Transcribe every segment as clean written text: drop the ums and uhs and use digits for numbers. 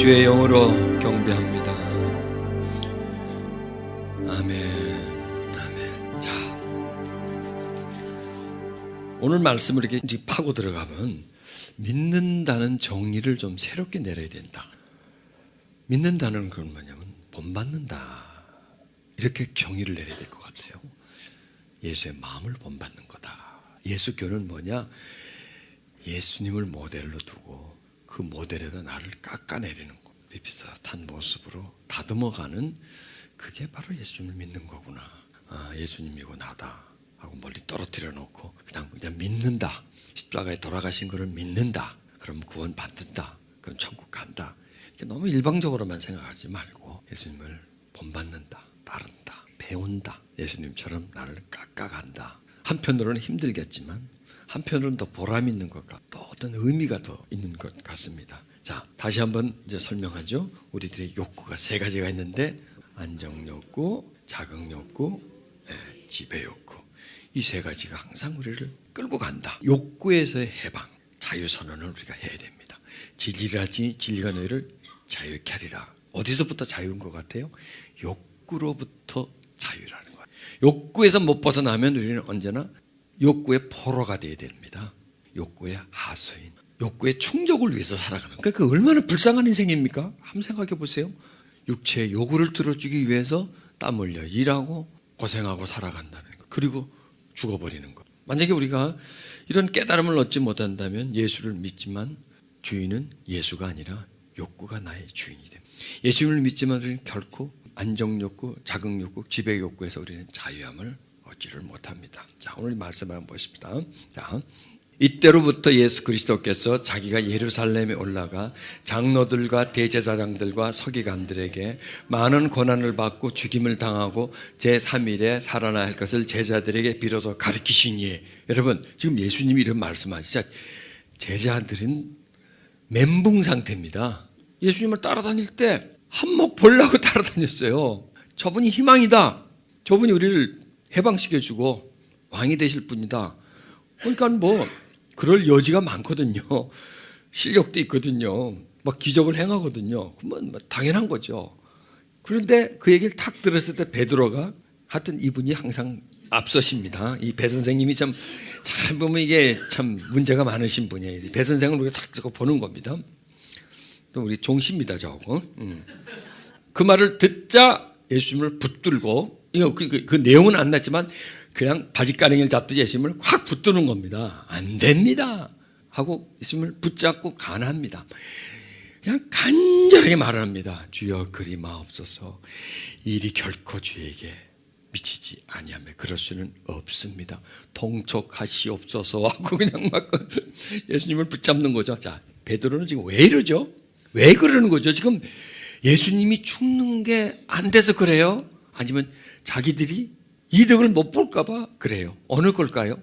주의 영으로 경배합니다. 아멘. 아멘. 자, 오늘 말씀을 이렇게 이제 파고 들어가면 믿는다는 정의를 좀 새롭게 내려야 된다. 믿는다는 건 뭐냐면 본받는다, 이렇게 정의를 내려야 될 것 같아요. 예수의 마음을 본받는 거다. 예수교는 뭐냐? 예수님을 모델로 두고 그 모델에다 나를 깎아내리는 거, 비슷한 모습으로 다듬어가는, 그게 바로 예수님을 믿는 거구나. 아, 예수님이고 나다 하고 멀리 떨어뜨려 놓고 그냥 믿는다. 십자가에 돌아가신 것을 믿는다. 그럼 구원 받는다. 그럼 천국 간다. 이렇게 너무 일방적으로만 생각하지 말고 예수님을 본받는다, 따른다, 배운다. 예수님처럼 나를 깎아간다. 한편으로는 힘들겠지만 한편으로는 더 보람 있는 것 같고 또 어떤 의미가 더 있는 것 같습니다. 자, 다시 한번 이제 설명하죠. 우리들의 욕구가 세 가지가 있는데 안정욕구, 자극욕구, 지배욕구. 이 세 가지가 항상 우리를 끌고 간다. 욕구에서의 해방, 자유선언을 우리가 해야 됩니다. 진리라지 진리가 너희를 자유케 하리라. 어디서부터 자유인 것 같아요? 욕구로부터 자유라는 거예요. 욕구에서 못 벗어나면 우리는 언제나 욕구의 포로가 되어야 됩니다. 욕구의 하수인, 욕구의 충족을 위해서 살아가는, 그러니까 그 얼마나 불쌍한 인생입니까? 한번 생각해 보세요. 육체의 요구를 들어주기 위해서 땀 흘려 일하고 고생하고 살아간다는 거, 그리고 죽어버리는 것. 만약에 우리가 이런 깨달음을 얻지 못한다면 예수를 믿지만 주인은 예수가 아니라 욕구가 나의 주인이 됩니다. 예수님을 믿지만 우리는 결코 안정욕구, 자극욕구, 지배욕구에서 우리는 자유함을 얻지를 못합니다. 자, 오늘 말씀을 한번 보십시다. 자, 이때로부터 예수 그리스도께서 자기가 예루살렘에 올라가 장로들과 대제사장들과 서기관들에게 많은 고난을 받고 죽임을 당하고 제3일에 살아나야 할 것을 제자들에게 비로소 가르치시니. 여러분, 지금 예수님이 이런 말씀하시자 제자들은 멘붕 상태입니다. 예수님을 따라다닐 때 한몫 보려고 따라다녔어요. 저분이 희망이다. 저분이 우리를 해방시켜주고 왕이 되실 분이다. 그러니까 뭐 그럴 여지가 많거든요. 실력도 있거든요. 막 기적을 행하거든요. 그러면 당연한 거죠. 그런데 그 얘기를 탁 들었을 때 베드로가, 하여튼 이분이 항상 앞서십니다. 이 배 선생님이 참 보면 이게 참 문제가 많으신 분이에요. 배 선생을 우리가 자꾸 보는 겁니다. 또 우리 종씨입니다, 저거. 그 말을 듣자 예수님을 붙들고, 이거 그 내용은 안 났지만 그냥 바지가랑이를 잡듯이 예수님을 확 붙드는 겁니다. 안 됩니다 하고 예수님을 붙잡고 간합니다. 그냥 간절하게 말을 합니다. 주여 그리 마옵소서. 일이 결코 주에게 미치지 아니하며 그럴 수는 없습니다. 통촉하시옵소서 하고 그냥 막 예수님을 붙잡는 거죠. 자, 베드로는 지금 왜 이러죠? 왜 그러는 거죠? 지금 예수님이 죽는 게 안 돼서 그래요? 아니면 자기들이 이득을 못 볼까 봐 그래요? 어느 걸까요?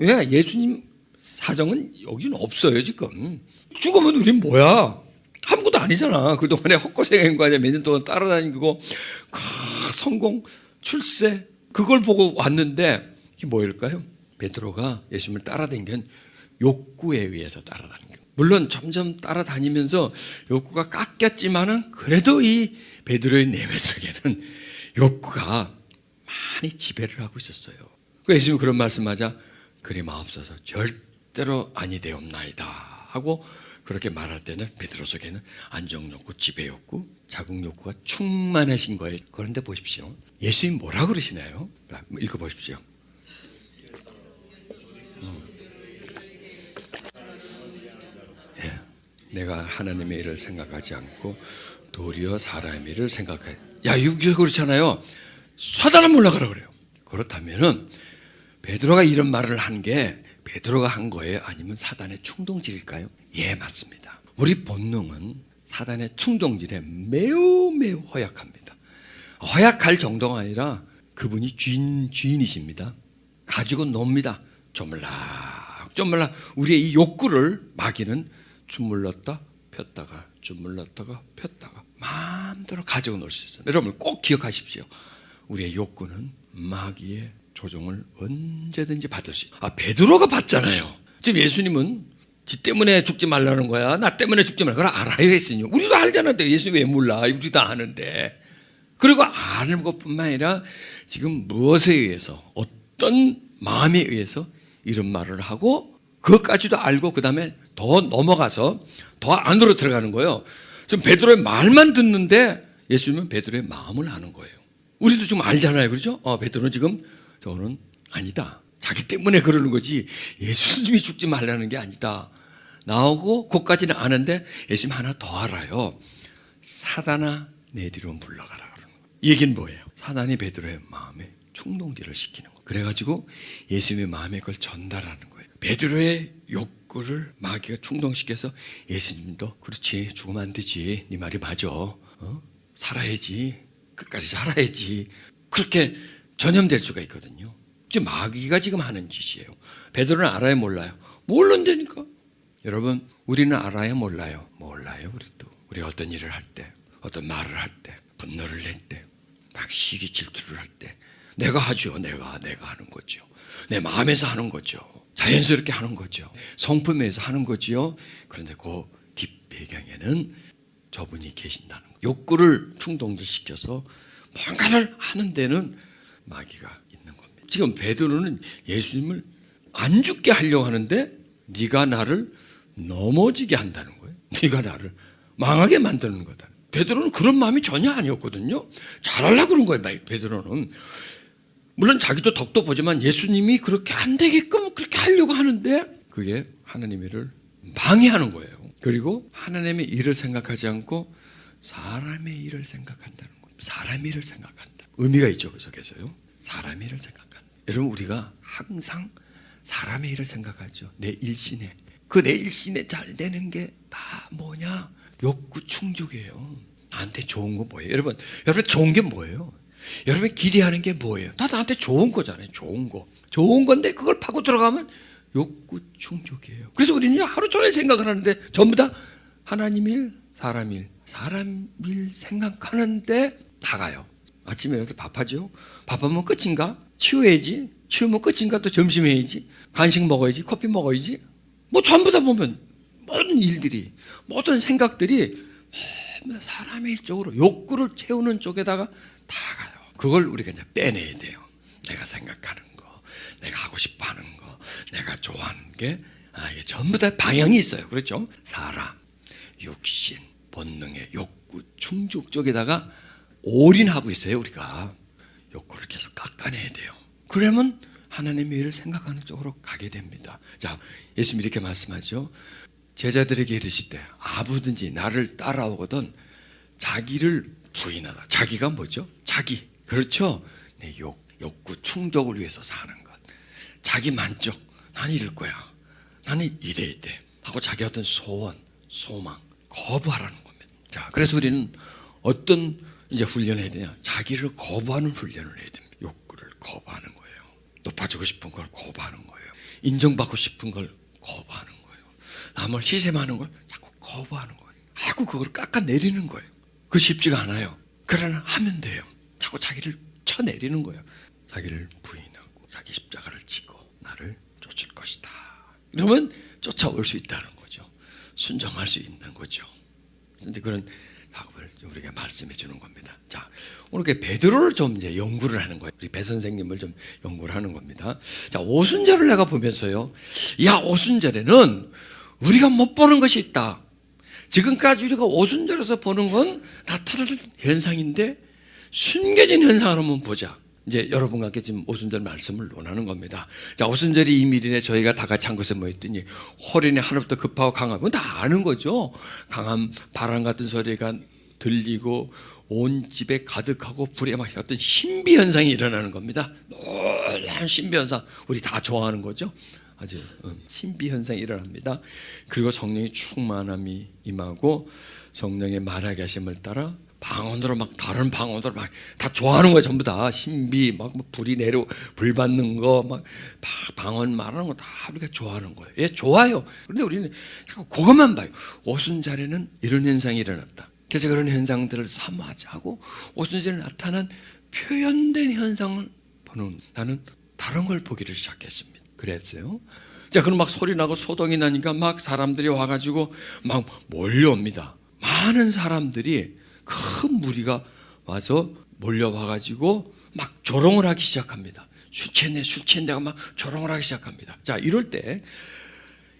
예, 예수님 사정은 여기는 없어요. 지금 죽으면 우린 뭐야? 아무것도 아니잖아. 그동안에 헛고생한 거 아니야. 몇 년 동안 따라다니고 성공, 출세, 그걸 보고 왔는데 이게 뭐일까요? 베드로가 예수님을 따라다니는 욕구에 의해서 따라다닌 거예요. 물론 점점 따라다니면서 욕구가 깎였지만은 그래도 이 베드로의 내면 속에는 욕구가 많이 지배를 하고 있었어요. 예수님이 그런 말씀하자 그리 마옵소서 절대로 아니 되옵나이다 하고 그렇게 말할 때는 베드로 속에는 안정욕구, 지배욕구, 자극욕구가 충만하신 거예요. 그런데 보십시오. 예수님이 뭐라 그러시나요? 읽어보십시오. 내가 하나님의 일을 생각하지 않고 도리어 사람의 일을 생각해. 야, 이거 그렇잖아요. 사단은 몰라가라 그래요. 그렇다면은 베드로가 이런 말을 한 게 베드로가 한 거예요? 아니면 사단의 충동질일까요? 예, 맞습니다. 우리 본능은 사단의 충동질에 매우 허약합니다. 허약할 정도가 아니라 그분이 주인이십니다. 가지고 놉니다. 조물락 우리의 이 욕구를 마귀는 주물렀다 폈다가 주물렀다가 폈다가 마음대로 가지고 놀 수 있어요. 여러분 꼭 기억하십시오. 우리의 욕구는 마귀의 조종을 언제든지 받을 수 있어요. 베드로가 받잖아요. 지금 예수님은 지 때문에 죽지 말라는 거야? 나 때문에 죽지 말라. 그걸 알아야 했으니. 우리도 알잖아. 예수 왜 몰라? 우리도 아는데. 그리고 아는 것뿐만 아니라 지금 무엇에 의해서, 어떤 마음에 의해서 이런 말을 하고 그것까지도 알고 그 다음에 더 넘어가서 더 안으로 들어가는 거예요. 지금 베드로의 말만 듣는데 예수님은 베드로의 마음을 아는 거예요. 우리도 좀 알잖아요. 그렇죠? 베드로는 지금 저는 아니다. 자기 때문에 그러는 거지 예수님이 죽지 말라는 게 아니다. 나오고 그것까지는 아는데 예수님 하나 더 알아요. 사단아 내 뒤로 물러가라 그러는 거예요. 이 얘기는 뭐예요? 사단이 베드로의 마음에 충동질을 시키는 거예요. 그래가지고 예수님의 마음에 그걸 전달하는 거예요. 베드로의 욕구를 마귀가 충동시켜서 예수님도 그렇지 죽으면 안 되지. 네 말이 맞아. 살아야지. 끝까지 살아야지. 그렇게 전염될 수가 있거든요. 지금 마귀가 지금 하는 짓이에요. 베드로는 알아요 몰라요? 모른다니까. 여러분 우리는 알아요 몰라요? 몰라요. 우리도. 우리 어떤 일을 할 때, 어떤 말을 할 때, 분노를 낼 때, 막 시기 질투를 할 때 내가 하죠. 내가 하는 거죠. 내 마음에서 하는 거죠. 자연스럽게 하는 거죠. 성품에서 하는 거죠. 그런데 그 뒷배경에는 저분이 계신다는 거예요. 욕구를 충동시켜서 뭔가를 하는 데는 마귀가 있는 겁니다. 지금 베드로는 예수님을 안 죽게 하려고 하는데 네가 나를 넘어지게 한다는 거예요. 네가 나를 망하게 만드는 거다. 베드로는 그런 마음이 전혀 아니었거든요. 잘하려고 그런 거예요. 베드로는. 물론 자기도 덕도 보지만 예수님이 그렇게 안 되게끔 그렇게 하려고 하는데 그게 하나님의 일을 방해하는 거예요. 그리고 하나님의 일을 생각하지 않고 사람의 일을 생각한다는 거예요. 사람의 일을 생각한다. 의미가 있죠. 그래서요. 사람의 일을 생각한다. 여러분 우리가 항상 사람의 일을 생각하죠. 내 일신에. 그 내 일신에 잘 되는 게 다 뭐냐? 욕구 충족이에요. 나한테 좋은 거 뭐예요? 여러분 좋은 게 뭐예요? 여러분이 기대하는 게 뭐예요? 다 나한테 좋은 거잖아요. 좋은 거. 좋은 건데 그걸 파고 들어가면 욕구 충족이에요. 그래서 우리는 하루 종일 생각을 하는데 전부 다 하나님 일, 사람 일 생각하는데 다 가요. 아침에 일어나서 밥하죠. 밥하면 끝인가? 치워야지. 치우면 끝인가? 또 점심 해야지. 간식 먹어야지. 커피 먹어야지. 뭐 전부 다 보면 모든 일들이, 모든 생각들이 사람의 일적으로 욕구를 채우는 쪽에다가 다 가요. 그걸 우리가 이제 빼내야 돼요. 내가 생각하는 거, 내가 하고 싶어 하는 거, 내가 좋아하는 게, 이게 전부 다 방향이 있어요. 그렇죠? 사람, 육신, 본능의 욕구, 충족 쪽에다가 올인하고 있어요. 우리가 욕구를 계속 깎아내야 돼요. 그러면 하나님의 일을 생각하는 쪽으로 가게 됩니다. 자, 예수님이 이렇게 말씀하죠. 제자들에게 이르시되 아무든지 나를 따라오거든 자기를 부인하다. 자기가 뭐죠? 자기. 그렇죠? 내 욕구 충족을 위해서 사는 것. 자기 만족. 나는 이럴 거야. 나는 이래야 돼. 하고 자기 어떤 소원, 소망, 거부하라는 겁니다. 자, 그래서 우리는 어떤 이제 훈련을 해야 되냐? 자기를 거부하는 훈련을 해야 됩니다. 욕구를 거부하는 거예요. 높아지고 싶은 걸 거부하는 거예요. 인정받고 싶은 걸 거부하는 거예요. 남을 시샘하는 걸 자꾸 거부하는 거예요. 하고 그걸 깎아내리는 거예요. 그거 쉽지가 않아요. 그러나 하면 돼요. 자꾸 자기를 쳐내리는 거예요. 자기를 부인하고 자기 십자가를 지고 나를 쫓을 것이다. 이러면 쫓아올 수 있다는 거죠. 순종할 수 있는 거죠. 이제 그런 작업을 우리가 말씀해 주는 겁니다. 자, 오늘 베드로를 좀 이제 연구를 하는 거예요. 우리 배 선생님을 좀 연구를 하는 겁니다. 자, 오순절을 내가 보면서요. 야, 오순절에는 우리가 못 보는 것이 있다. 지금까지 우리가 오순절에서 보는 건 나타나는 현상인데 숨겨진 현상을 한번 보자. 이제 여러분과 함께 지금 오순절 말씀을 논하는 겁니다. 자, 오순절이 이밀이네 저희가 다 같이 한 곳에 모였더니 호련히 하늘부터 급하고 강하면 다 아는 거죠. 강한 바람 같은 소리가 들리고 온 집에 가득하고 불에 막 어떤 신비 현상이 일어나는 겁니다. 놀라운 신비 현상, 우리 다 좋아하는 거죠. 아주 신비 현상이 일어납니다. 그리고 성령의 충만함이 임하고 성령의 말하게 하심을 따라 방언으로 막 다른 방언으로 막 다 좋아하는 거예요. 전부 다 신비 막 불이 내려 불 받는 거 막 방언 말하는 거 다 우리가 좋아하는 거예요. 예, 좋아요. 그런데 우리는 자꾸 그것만 봐요. 오순절에는 이런 현상이 일어났다. 그래서 그런 현상들을 사모하지 하고 오순절에 나타난 표현된 현상을 보는 나는 다른 걸 보기를 시작했습니다. 그랬어요. 자, 그럼 막 소리 나고 소동이 나니까 막 사람들이 와가지고 막 몰려옵니다. 많은 사람들이 큰 무리가 와서 몰려와가지고 막 조롱을 하기 시작합니다. 술 취했네가 막 조롱을 하기 시작합니다. 자, 이럴 때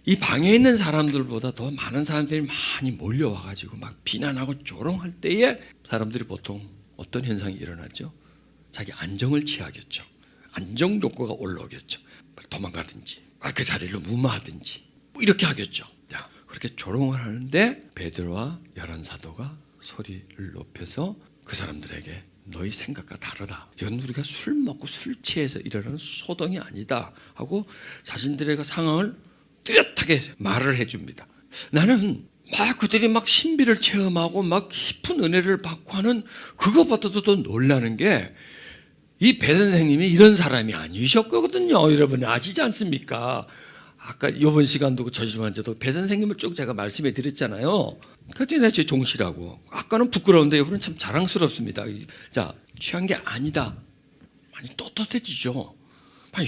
이 방에 있는 사람들보다 더 많은 사람들이 많이 몰려와가지고 막 비난하고 조롱할 때에 사람들이 보통 어떤 현상이 일어나죠? 자기 안정을 취하겠죠. 안정 욕구가 올라오겠죠. 도망가든지 그 자리를 무마하든지 뭐 이렇게 하겠죠. 자, 그렇게 조롱을 하는데 베드로와 열한 사도가 소리를 높여서 그 사람들에게 너희 생각과 다르다. 이건 우리가 술 먹고 술 취해서 일어나는 소동이 아니다 하고 자신들의 그 상황을 뚜렷하게 말을 해줍니다. 나는 막 그들이 막 신비를 체험하고 막 깊은 은혜를 받고 하는 그것보다도 더 놀라는 게 이 배 선생님이 이런 사람이 아니셨거든요. 여러분 아시지 않습니까? 아까 이번 시간도 저지만저도 배 선생님을 쭉 제가 말씀해 드렸잖아요. 그때 제 종시라고. 아까는 부끄러운데 이번엔 참 자랑스럽습니다. 자, 취한 게 아니다. 많이 떳떳해지죠.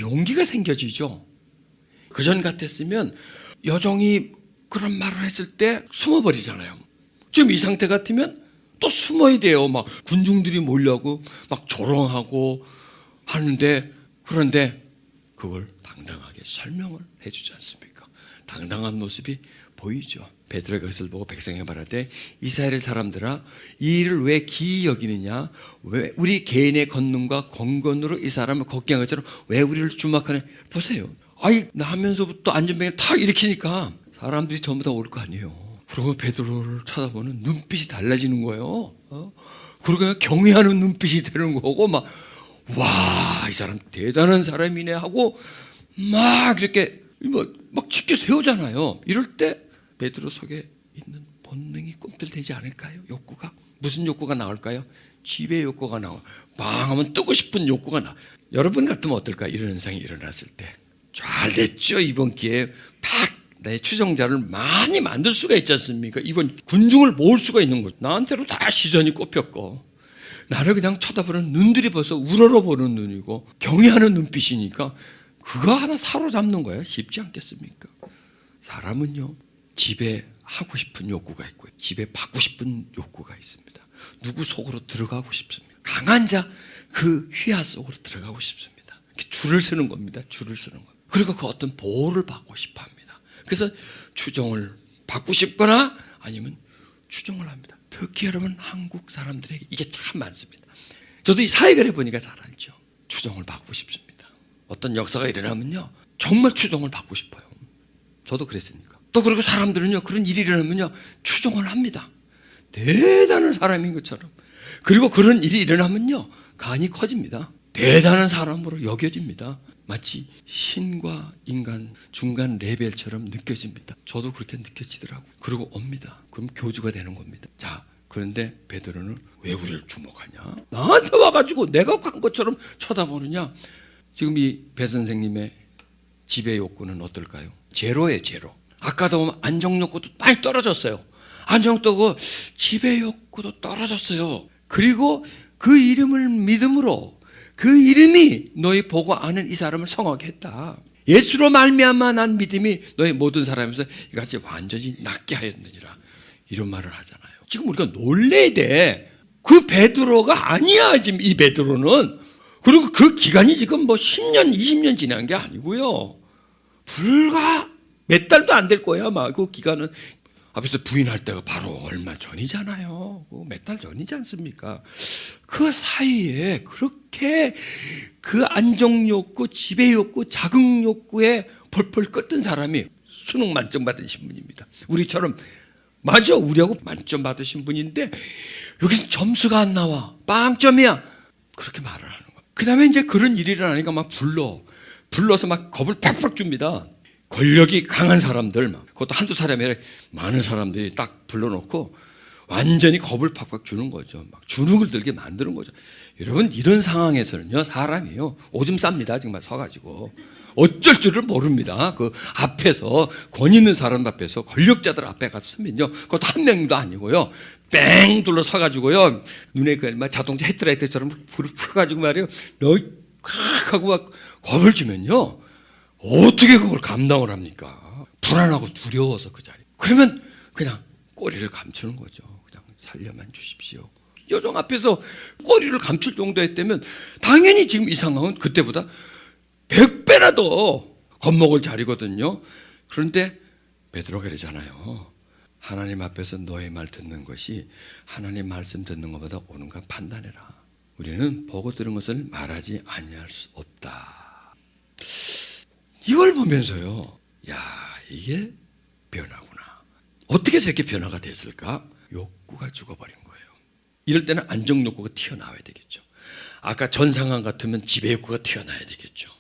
용기가 생겨지죠. 그전 같았으면 여종이 그런 말을 했을 때 숨어버리잖아요. 지금 이 상태 같으면 또 숨어야 돼요. 막 군중들이 몰려오고 막 조롱하고 하는데, 그런데 그걸 당당하게 설명을 해주지 않습니까? 당당한 모습이 보이죠. 베드로가 그것을 보고 백성에게 말하되 이스라엘 사람들아, 이 일을 왜 기이 여기느냐? 왜 우리 개인의 권능과 권건으로 이 사람을 걱정한 것처럼 왜 우리를 주목하냐? 보세요. 나 하면서부터 안전병을 탁 일으키니까 사람들이 전부 다 올 거 아니에요. 그러고 베드로를 쳐다보는 눈빛이 달라지는 거예요. 그러고 경외하는 눈빛이 되는 거고, 막 와, 이 사람 대단한 사람이네 하고 막 이렇게 막 짙게 세우잖아요. 이럴 때 베드로 속에 있는 본능이 꿈틀대지 않을까요? 욕구가 무슨 욕구가 나올까요? 지배 욕구가 나와. 방하면 뜨고 싶은 욕구가 나. 여러분 같으면 어떨까? 이런 현상이 일어났을 때. 잘 됐죠. 이번 기회에 막 내 추종자를 많이 만들 수가 있지 않습니까? 이번 군중을 모을 수가 있는 거죠. 나한테로 다 시선이 꼽혔고 나를 그냥 쳐다보는 눈들이 벌써 우러러보는 눈이고 경외하는 눈빛이니까 그거 하나 사로잡는 거예요. 쉽지 않겠습니까? 사람은요, 지배하고 싶은 욕구가 있고요, 지배받고 싶은 욕구가 있습니다. 누구 속으로 들어가고 싶습니다. 강한 자 그 휘하 속으로 들어가고 싶습니다. 줄을 서는 겁니다. 줄을 서는 거. 그리고 그 어떤 보호를 받고 싶어 합니다. 그래서 추종을 받고 싶거나 아니면 추종을 합니다. 특히 여러분 한국 사람들에게 이게 참 많습니다. 저도 이 사회를 해보니까 잘 알죠. 추종을 받고 싶습니다. 어떤 역사가 일어나면요, 정말 추종을 받고 싶어요. 저도 그랬으니까. 또 그리고 사람들은요, 그런 일이 일어나면요, 추종을 합니다. 대단한 사람인 것처럼. 그리고 그런 일이 일어나면요, 간이 커집니다. 대단한 사람으로 여겨집니다. 마치 신과 인간 중간 레벨처럼 느껴집니다. 저도 그렇게 느껴지더라고요. 그리고 옵니다. 그럼 교주가 되는 겁니다. 자, 그런데 베드로는 왜 우리를 주목하냐? 나한테 와가지고 내가 간 것처럼 쳐다보느냐? 지금 이 배 선생님의 지배 욕구는 어떨까요? 제로예요, 제로. 아까도 보면 안정 욕구도 많이 떨어졌어요. 안정 욕구도 지배 욕구도 떨어졌어요. 그리고 그 이름을 믿음으로, 그 이름이 너희 보고 아는 이 사람을 성하게 했다. 예수로 말미암아 난 믿음이 너희 모든 사람에서 이같이 완전히 낫게 하였느니라. 이런 말을 하잖아요. 지금 우리가 놀래야 돼. 그 베드로가 아니야, 지금 이 베드로는. 그리고 그 기간이 지금 뭐 10년, 20년 지난 게 아니고요. 불과 몇 달도 안 될 거야, 아마 그 기간은. 앞에서 부인할 때가 바로 얼마 전이잖아요. 몇 달 전이지 않습니까? 그 사이에 그렇게 그 안정욕구, 지배욕구, 자극욕구에 펄펄 끓던 사람이 수능 만점 받으신 분입니다. 우리처럼 맞아, 우리하고 만점 받으신 분인데 여기서 점수가 안 나와, 빵점이야, 그렇게 말을 하는 거예요. 그 다음에 이제 그런 일이 일어나니까 막 불러서 막 겁을 팍팍 줍니다. 권력이 강한 사람들, 그것도 한두 사람이 아니라 많은 사람들이 딱 불러놓고 완전히 겁을 팍팍 주는 거죠. 막 주눅을 들게 만드는 거죠. 여러분, 이런 상황에서는요, 사람이요, 오줌 쌉니다. 정말 서가지고 어쩔 줄을 모릅니다. 그 앞에서, 권 있는 사람 앞에서, 권력자들 앞에 가서 서면요, 그것도 한 명도 아니고요, 뺑 둘러 서가지고요, 눈에 그 자동차 헤드라이트처럼 불을 펴가지고 말이에요, 너 하고 막 겁을 주면요, 어떻게 그걸 감당을 합니까? 불안하고 두려워서 그 자리. 그러면 그냥 꼬리를 감추는 거죠. 그냥 살려만 주십시오. 여종 앞에서 꼬리를 감출 정도였다면 당연히 지금 이 상황은 그때보다 100배라도 겁먹을 자리거든요. 그런데 베드로가 그러잖아요. 하나님 앞에서 너의 말 듣는 것이 하나님 말씀 듣는 것보다 옳은가 판단해라. 우리는 보고 들은 것을 말하지 아니할 수 없다. 이걸 보면서요, 야, 이게 변화구나. 어떻게 저렇게 변화가 됐을까? 욕구가 죽어버린 거예요. 이럴 때는 안정 욕구가 튀어나와야 되겠죠. 아까 전 상황 같으면 지배 욕구가 튀어나와야 되겠죠.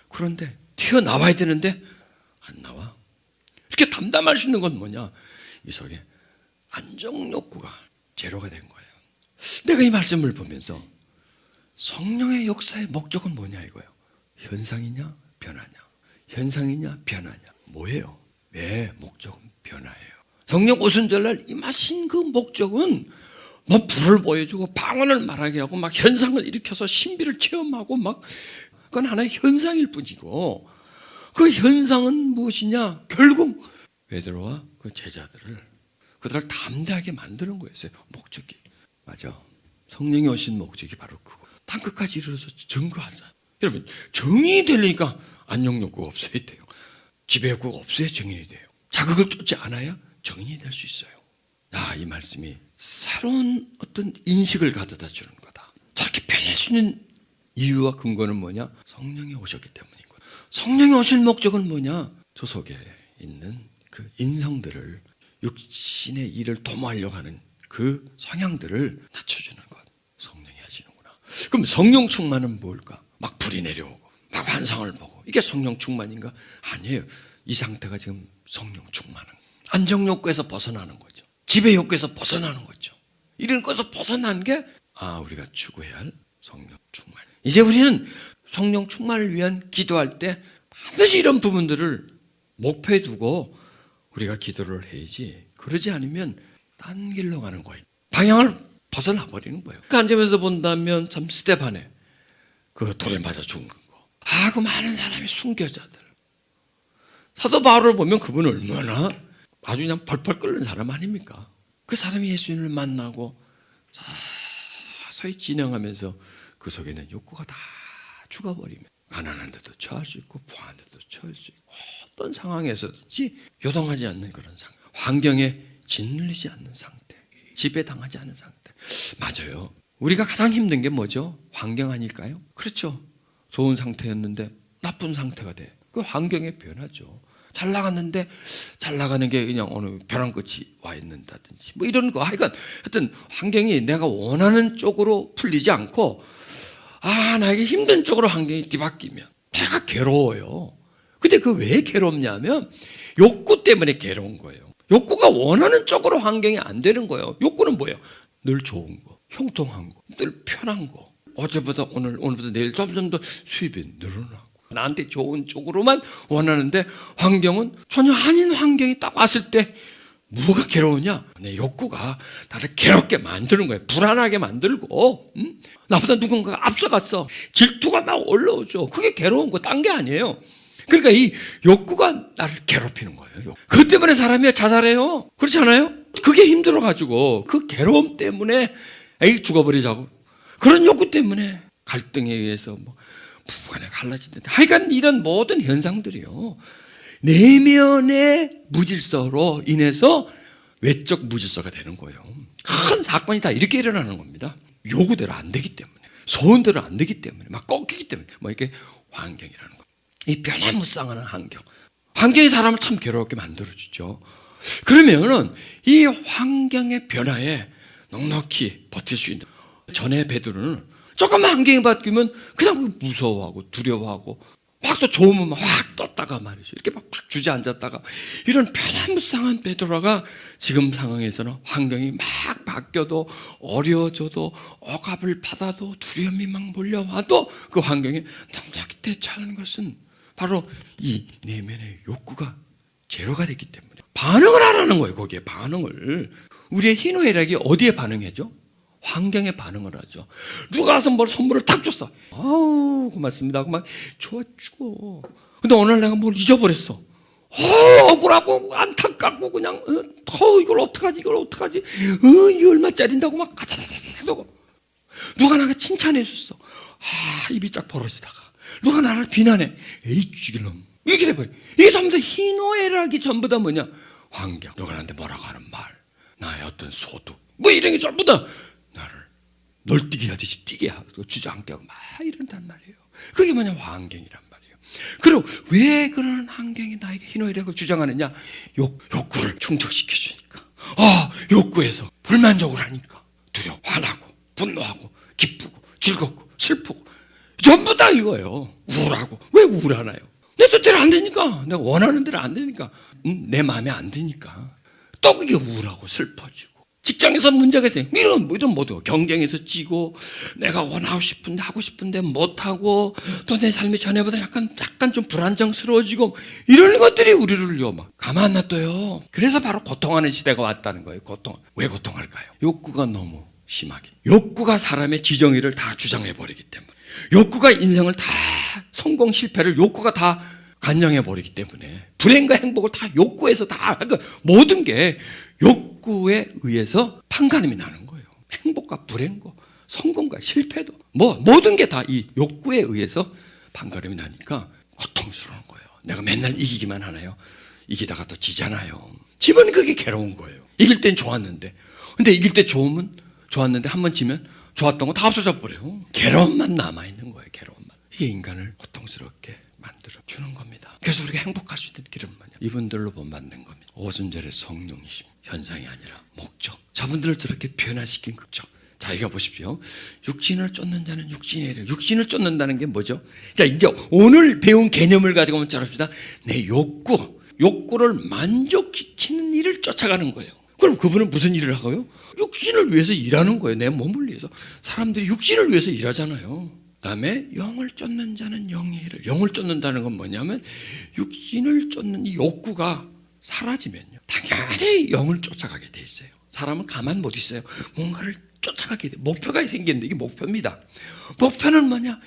그런데 튀어나와야 되는데 안 나와. 이렇게 담담할 수 있는 건 뭐냐? 이 속에 안정 욕구가 제로가 된 거예요. 내가 이 말씀을 보면서 성령의 역사의 목적은 뭐냐 이거예요. 현상이냐 변화냐. 현상이냐 변화냐. 뭐예요? 왜 목적은 변화예요. 성령 오순절날 임하신 그 목적은 뭐 불을 보여주고 방언을 말하게 하고 막 현상을 일으켜서 신비를 체험하고 막 그건 하나의 현상일 뿐이고 그 현상은 무엇이냐? 결국 베드로와 그 제자들을 그들을 담대하게 만드는 거였어요. 목적이. 맞아. 성령이 오신 목적이 바로 그거. 땅끝까지 이르러서 증거하자. 여러분 정인이 되려니까 안정욕구가 없어야 돼요. 지배욕구가 없어야 정인이 돼요. 자극을 쫓지 않아야 정인이 될 수 있어요. 이 말씀이 새로운 어떤 인식을 가져다 주는 거다. 저렇게 변할 수 있는 이유와 근거는 뭐냐? 성령이 오셨기 때문인 거예요. 성령이 오신 목적은 뭐냐? 저 속에 있는 그 인성들을 육신의 일을 도모하려고 하는 그 성향들을 낮춰주는 것. 성령이 하시는구나. 그럼 성령 충만은 뭘까? 막 불이 내려오고 막 환상을 보고 이게 성령 충만인가? 아니에요. 이 상태가 지금 성령 충만은 안정욕구에서 벗어나는 거죠. 지배욕구에서 벗어나는 거죠. 이런 것에서 벗어난 게 우리가 추구해야 할 성령 충만. 이제 우리는 성령 충만을 위한 기도할 때 반드시 이런 부분들을 목표에 두고 우리가 기도를 해야지. 그러지 않으면 딴 길로 가는 거예요. 방향을 벗어나 버리는 거예요. 그 앉으면서 본다면 참 스테반의 그 돌에 맞아 죽는 거. 그 많은 사람이 순교자들. 사도 바울을 보면 그분은 얼마나 아주 그냥 펄펄 끓는 사람 아닙니까? 그 사람이 예수님을 만나고 서서히 진행하면서 그 속에는 욕구가 다 죽어버리면 가난한 데도 처할 수 있고 부한 데도 처할 수 있고 어떤 상황에서든지 요동하지 않는 그런 상황. 환경에 짓눌리지 않는 상태. 지배당하지 않는 상태. 맞아요. 우리가 가장 힘든 게 뭐죠? 환경 아닐까요? 그렇죠. 좋은 상태였는데 나쁜 상태가 돼. 그 환경의 변화죠. 잘 나갔는데 잘 나가는 게 그냥 어느 벼랑 끝이 와 있는다든지 뭐 이런 거. 하여튼 환경이 내가 원하는 쪽으로 풀리지 않고 나에게 힘든 쪽으로 환경이 뒤바뀌면 내가 괴로워요. 근데 그 왜 괴롭냐면 욕구 때문에 괴로운 거예요. 욕구가 원하는 쪽으로 환경이 안 되는 거예요. 욕구는 뭐예요? 늘 좋은 거, 형통한 거, 늘 편한 거. 어제보다 오늘보다 내일 점점 더 수입이 늘어나고 나한테 좋은 쪽으로만 원하는데 환경은 전혀 아닌 환경이 딱 왔을 때 뭐가 괴로우냐? 내 욕구가 나를 괴롭게 만드는 거예요. 불안하게 만들고 나보다 누군가가 앞서갔어. 질투가 막 올라오죠. 그게 괴로운 거 딴 게 아니에요. 그러니까 이 욕구가 나를 괴롭히는 거예요. 그것 때문에 사람이 자살해요. 그렇지 않아요? 그게 힘들어가지고 그 괴로움 때문에 죽어버리자고. 그런 욕구 때문에 갈등에 의해서 부부간에 갈라지는데 하여간 이런 모든 현상들이요. 내면의 무질서로 인해서 외적 무질서가 되는 거예요. 큰 사건이 다 이렇게 일어나는 겁니다. 요구대로 안 되기 때문에, 소원대로 안 되기 때문에, 막 꺾이기 때문에, 이게 환경이라는 거예요. 이 변화무쌍한 환경. 환경이 사람을 참 괴롭게 만들어주죠. 그러면은 이 환경의 변화에 넉넉히 버틸 수 있는. 전에 베드로는 조금만 환경이 바뀌면 그냥 무서워하고 두려워하고 확 또 좋으면 확 떴다가 말이죠. 이렇게 막 주저앉았다가 이런 변화무쌍한 베드로가 지금 상황에서는 환경이 막 바뀌어도 어려워져도 억압을 받아도 두려움이 막 몰려와도 그 환경에 넉넉히 대처하는 것은 바로 이 내면의 욕구가 제로가 됐기 때문에 반응을 하라는 거예요. 거기에 반응을. 우리의 희노애락이 어디에 반응해죠? 환경에 반응을 하죠. 누가 와서 선물을 탁 줬어. 고맙습니다. 막 좋아 죽어. 근데 오늘 내가 뭘 잊어버렸어. 억울하고 안타깝고 그냥 이걸 어떡하지 이게 얼마짜린다고 막 가다다다다다고. 누가 나가 칭찬해 줬어. 입이 쫙 벌어지다가 누가 나를 비난해. 에이 죽일놈. 이렇게 돼버려. 이게 전부 다 희노애락이 전부 다 뭐냐, 환경, 누가 나한테 뭐라고 하는 말, 나의 어떤 소득, 뭐 이런 게 전부 다 나를 널뛰기 하듯이 뛰게 하고 주저앉게 하고 막 이런단 말이에요. 그게 뭐냐, 환경이란 말이에요. 그리고 왜 그런 환경이 나에게 희노애락을 주장하느냐, 욕구를 충족시켜 주니까. 욕구에서 불만족을 하니까 두려워, 화나고 분노하고 기쁘고 즐겁고 슬프고 전부 다 이거예요. 우울하고. 왜 우울하나요? 내 뜻대로 안 되니까, 내가 원하는 대로 안 되니까, 내 마음에 안 드니까 또 그게 우울하고 슬퍼지고, 직장에서 문제가 있어요. 이런 모두 경쟁에서 지고, 내가 원하고 싶은데 하고 싶은데 못하고, 또 내 삶이 전에보다 약간 좀 불안정스러워지고, 이런 것들이 우리를요 막 가만 안 놔둬요. 그래서 바로 고통하는 시대가 왔다는 거예요. 왜 고통할까요? 욕구가 너무 심하게, 욕구가 사람의 지정의를 다 주장해 버리기 때문에, 욕구가 인생을 다, 성공 실패를 욕구가 다 간정해 버리기 때문에, 불행과 행복을 다 욕구에서 다, 그러니까 모든 게 욕구에 의해서 판가름이 나는 거예요. 행복과 불행과 성공과 실패도 모든 게 다 이 욕구에 의해서 판가름이 나니까 고통스러운 거예요. 내가 맨날 이기기만 하나요? 이기다가 또 지잖아요. 지면 그게 괴로운 거예요. 이길 땐 좋았는데, 근데 이길 때 좋았는데 한 번 지면 좋았던 거 다 없어져 버려요. 괴로움만 남아있는 거예요. 괴로움만. 이게 인간을 고통스럽게 만들어 주는 겁니다. 그래서 우리가 행복할 수 있는 길은 뭐냐, 이분들로 본받는 겁니다. 오순절의 성령이심, 현상이 아니라 목적. 저분들을 저렇게 변화시킨 목적. 자, 이거 보십시오. 육신을 쫓는 자는 육신의 일을. 육신을 쫓는다는 게 뭐죠? 자, 이제 오늘 배운 개념을 가지고 한번 짜봅시다. 내 욕구를 만족시키는 일을 쫓아가는 거예요. 그럼 그분은 무슨 일을 하고요? 육신을 위해서 일하는 거예요. 내 몸을 위해서. 사람들이 육신을 위해서 일하잖아요. 그다음에 영을 쫓는 자는 영의 일을. 영을 쫓는다는 건 뭐냐면, 육신을 쫓는 이 욕구가 사라지면요, 당연히 영을 쫓아가게 돼 있어요. 사람은 가만 못 있어요. 뭔가를 쫓아가게 돼. 목표가 생기는데, 이게 목표입니다. 목표는 뭐냐?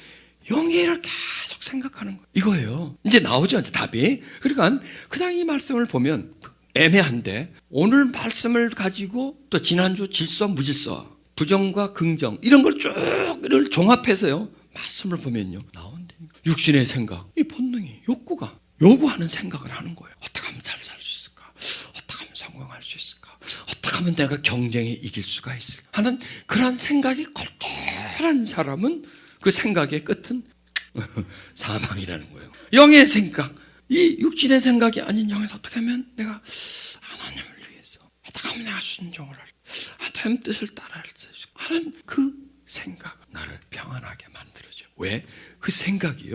영의 일을 계속 생각하는 거예요. 이거예요. 이제 나오죠, 이제 답이. 그러니까 그냥 이 말씀을 보면 애매한데, 오늘 말씀을 가지고 또 지난주 질서, 무질서, 부정과 긍정, 이런 걸 쭉을 종합해서요, 말씀을 보면요, 나온다니까. 육신의 생각, 이 본능이, 욕구가 요구하는 생각을 하는 거예요. 어떻게 하면 잘 살 수 있을까? 어떻게 하면 성공할 수 있을까? 어떻게 하면 내가 경쟁에 이길 수가 있을까? 하는 그런 생각이 걸걸한 사람은 그 생각의 끝은 사망이라는 거예요. 영의 생각, 이 육신의 생각이 아닌 영에서 어떻게 하면 내가 하나님을 위해서, 어떻게 하면 내가 순종을 할까? 하나님 뜻을 따라할 수 있을까? 하는 그 생각은 나를 평안하게 만들어줘요. 왜? 그 생각이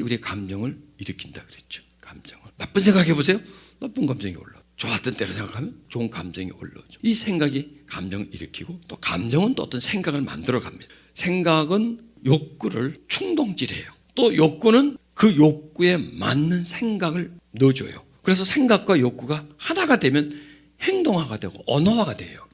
우리의 감정을 일으킨다 그랬죠. 감정을. 나쁜 생각 해보세요. 나쁜 감정이 올라오죠. 좋았던 때로 생각하면 좋은 감정이 올라오죠. 이 생각이 감정을 일으키고, 또 감정은 또 어떤 생각을 만들어 갑니다. 생각은 욕구를 충동질해요. 또 욕구는 그 욕구에 맞는 생각을 넣어줘요. 그래서 생각과 욕구가 하나가 되면 행동화가 되고 언어화가 돼요.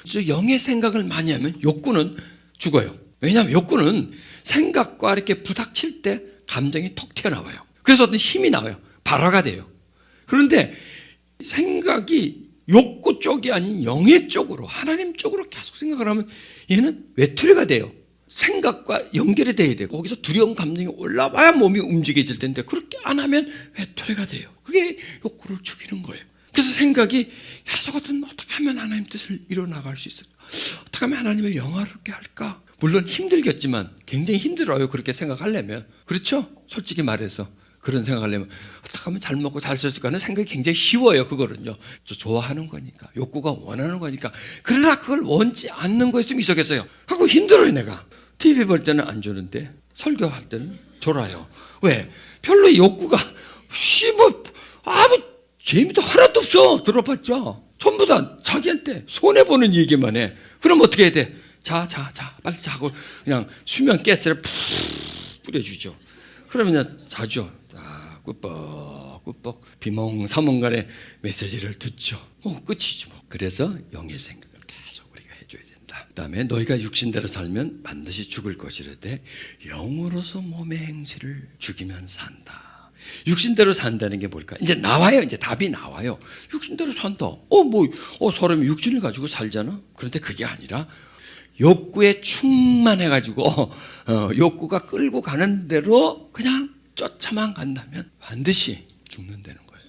그래서 영의 생각을 많이 하면 욕구는 죽어요. 왜냐하면 욕구는 생각과 이렇게 부닥칠 때 감정이 톡 튀어나와요. 그래서 어떤 힘이 나와요. 발화가 돼요. 그런데 생각이 욕구 쪽이 아닌 영의 쪽으로, 하나님 쪽으로 계속 생각을 하면 얘는 외톨이가 돼요. 생각과 연결이 돼야 돼요. 거기서 두려운 감정이 올라와야 몸이 움직여질 텐데, 그렇게 안 하면 외톨이가 돼요. 그게 욕구를 죽이는 거예요. 그래서 생각이 계속 어떻게 하면 하나님 뜻을 이뤄나갈 수 있을까? 어떻게 하면 하나님을 영화롭게 할까? 물론 힘들겠지만, 굉장히 힘들어요. 그렇게 생각하려면. 그렇죠? 솔직히 말해서. 그런 생각하려면 어떻게 하면 잘 먹고 잘 살 수 있을까 하는 생각이 굉장히 쉬워요. 그거는요, 좋아하는 거니까, 욕구가 원하는 거니까. 그러나 그걸 원치 않는 거 있으면 있었겠어요. 하고 힘들어요. 내가 TV 볼 때는 안 좋은데 설교할 때는 졸아요. 왜? 별로 욕구가 아무 재미도 하나도 없어. 들어봤죠? 전부 다 자기한테 손해보는 얘기만 해. 그럼 어떻게 해야 돼? 자 빨리 자고 그냥 수면 가스를 푹 뿌려주죠. 그러면 그냥 자죠. 꾸벅꾸벅 비몽사몽간의 메시지를 듣죠. 끝이지 뭐. 그래서 영의 생각을 계속 우리가 해줘야 된다. 그 다음에 너희가 육신대로 살면 반드시 죽을 것이라되 영으로서 몸의 행실을 죽이면 산다. 육신대로 산다는 게 뭘까? 이제 나와요. 이제 답이 나와요. 육신대로 산다. 사람이 육신을 가지고 살잖아. 그런데 그게 아니라 욕구에 충만해가지고 욕구가 끌고 가는 대로 그냥 쫓아만 간다면 반드시 죽는다는 거예요.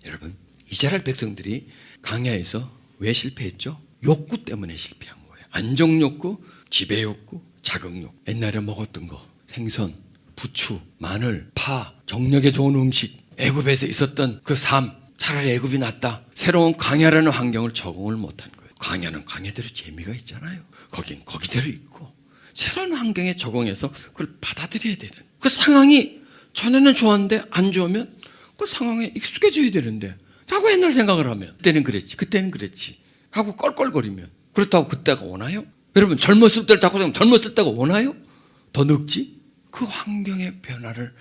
여러분, 이스라엘 백성들이 광야에서 왜 실패했죠? 욕구 때문에 실패한 거예요. 안정욕구, 지배욕구, 자극욕. 옛날에 먹었던 거, 생선, 부추, 마늘, 파, 정력에 좋은 음식, 애굽에서 있었던 그 삶, 차라리 애굽이 낫다. 새로운 광야라는 환경을 적응을 못한 거예요. 광야는 광야대로 재미가 있잖아요. 거긴 거기대로 있고 새로운 환경에 적응해서 그걸 받아들여야 되는 그 상황이 전에는 좋았는데 안 좋으면 그 상황에 익숙해져야 되는데 자꾸 옛날 생각을 하면 그때는 그랬지 하고 껄껄거리면 그렇다고 그때가 오나요? 여러분, 젊었을 때를 자꾸 생각하면 젊었을 때가 오나요? 더 늙지? 그 환경의 변화를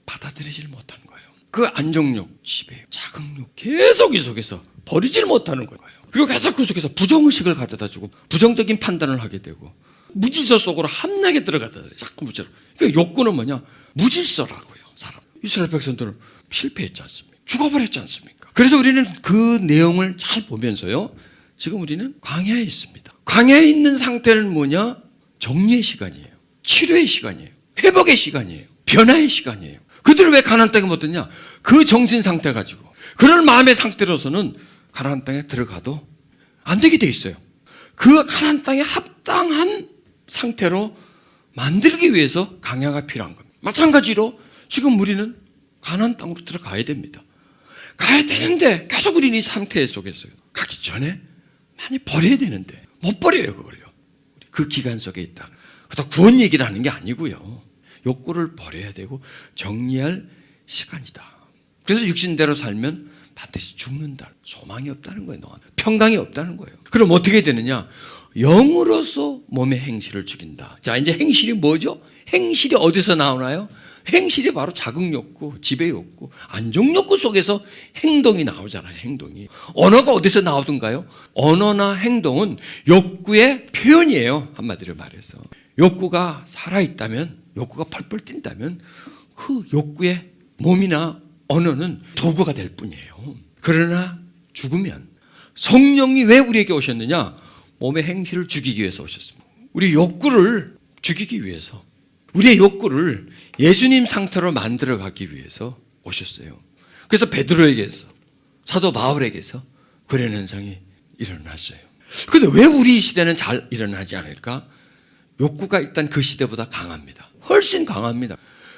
받아들이질 못한 거예요. 그 안정욕, 지배욕, 자극욕 계속 이 속에서 버리질 못하는 거예요. 그리고 계속 그 속에서 부정의식을 가져다 주고 부정적인 판단을 하게 되고 무질서 속으로 함나게 들어가다 자꾸 무질서. 그러니까 욕구는 뭐냐? 무질서라고요. 사람. 이스라엘 백성들은 실패했지 않습니까? 죽어버렸지 않습니까? 그래서 우리는 그 내용을 잘 보면서요, 지금 우리는 광야에 있습니다. 광야에 있는 상태는 뭐냐? 정리의 시간이에요. 치료의 시간이에요. 회복의 시간이에요. 변화의 시간이에요. 그들은 왜 가나안 땅에 못 들냐? 그 정신 상태 가지고 그런 마음의 상태로서는 가나안 땅에 들어가도 안 되게 돼 있어요. 그 가나안 땅에 합당한 상태로 만들기 위해서 광야가 필요한 겁니다. 마찬가지로 지금 우리는 가나안 땅으로 들어가야 됩니다. 가야 되는데 계속 우리는 이 상태 속에서 가기 전에 많이 버려야 되는데 못 버려요. 그걸요. 그 기간 속에 있다. 그래서 구원 얘기를 하는 게 아니고요. 욕구를 버려야 되고 정리할 시간이다. 그래서 육신대로 살면 반드시 죽는다. 소망이 없다는 거예요. 평강이 없다는 거예요. 그럼 어떻게 되느냐? 영으로서 몸의 행실을 죽인다. 자, 이제 행실이 뭐죠? 행실이 어디서 나오나요? 행실이 바로 자극욕구, 지배욕구, 안정욕구 속에서 행동이 나오잖아요. 행동이. 언어가 어디서 나오던가요? 언어나 행동은 욕구의 표현이에요. 한마디로 말해서. 욕구가 살아있다면, 욕구가 펄펄 뛴다면 그 욕구의 몸이나 언어는 도구가 될 뿐이에요. 그러나 죽으면 성령이 왜 우리에게 오셨느냐? 몸의 행실을 죽이기 위해서 오셨습니다. 우리 욕구를 죽이기 위해서, 우리의 욕구를 예수님 상태로 만들어가기 위해서 오셨어요. 그래서 베드로에게서, 사도 바울에게서 그런 현상이 일어났어요. 그런데 왜 우리 시대는 잘 일어나지 않을까? 욕구가 일단 그 시대보다 강합니다. 훨씬 강합니다.